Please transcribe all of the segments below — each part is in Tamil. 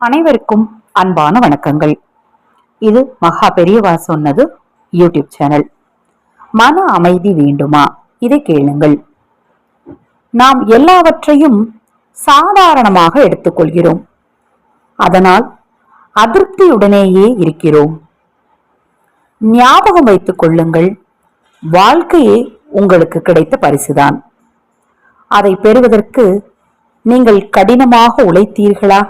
அனைவருக்கும் அன்பான வணக்கங்கள். இது மகா பெரியவா சொன்னது யூடியூப் சேனல். மன அமைதி வேண்டுமா? இதை கேளுங்கள். நாம் எல்லாவற்றையும் சாதாரணமாக எடுத்துக்கொள்கிறோம். அதனால் அதிருப்தியுடனேயே இருக்கிறோம். ஞாபகம் வைத்துக் கொள்ளுங்கள், வாழ்க்கையே உங்களுக்கு கிடைத்த பரிசுதான். அதை பெறுவதற்கு நீங்கள் கடினமாக உழைத்தீர்களா?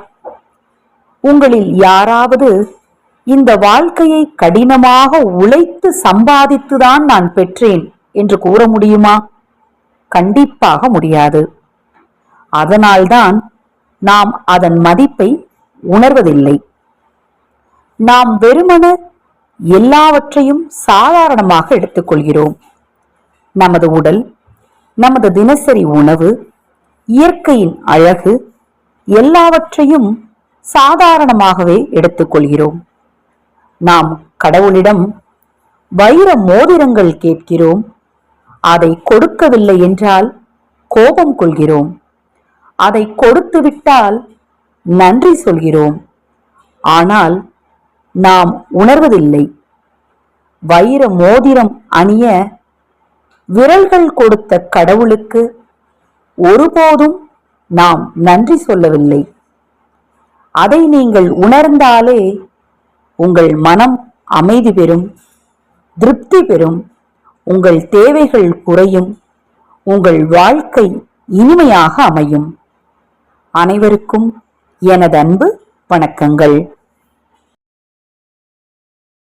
உங்களில் யாராவது இந்த வாழ்க்கையை கடினமாக உழைத்து சம்பாதித்துதான் நான் பெற்றேன் என்று கூற முடியுமா? கண்டிப்பாக முடியாது. அதனால்தான் நாம் அதன் மதிப்பை உணர்வதில்லை. நாம் வெறுமன எல்லாவற்றையும் சாதாரணமாக எடுத்துக்கொள்கிறோம். நமது உடல், நமது தினசரி உணவு, இயற்கையின் அழகு எல்லாவற்றையும் சாதாரணமாகவே எடுத்துக்கொள்கிறோம். நாம் கடவுளிடம் வைர மோதிரங்கள் கேட்கிறோம். அதை கொடுக்கவில்லை என்றால் கோபம் கொள்கிறோம். அதை கொடுத்து விட்டால் நன்றி சொல்கிறோம். ஆனால் நாம் உணர்வதில்லை, வைர மோதிரம் அணிய விரல்கள் கொடுத்த கடவுளுக்கு ஒருபோதும் நாம் நன்றி சொல்லவில்லை. அதை நீங்கள் உணர்ந்தாலே உங்கள் மனம் அமைதி பெறும், திருப்தி பெறும், உங்கள் தேவைகள் குறையும், உங்கள் வாழ்க்கை இனிமையாக அமையும். அனைவருக்கும் எனது அன்பு வணக்கங்கள்.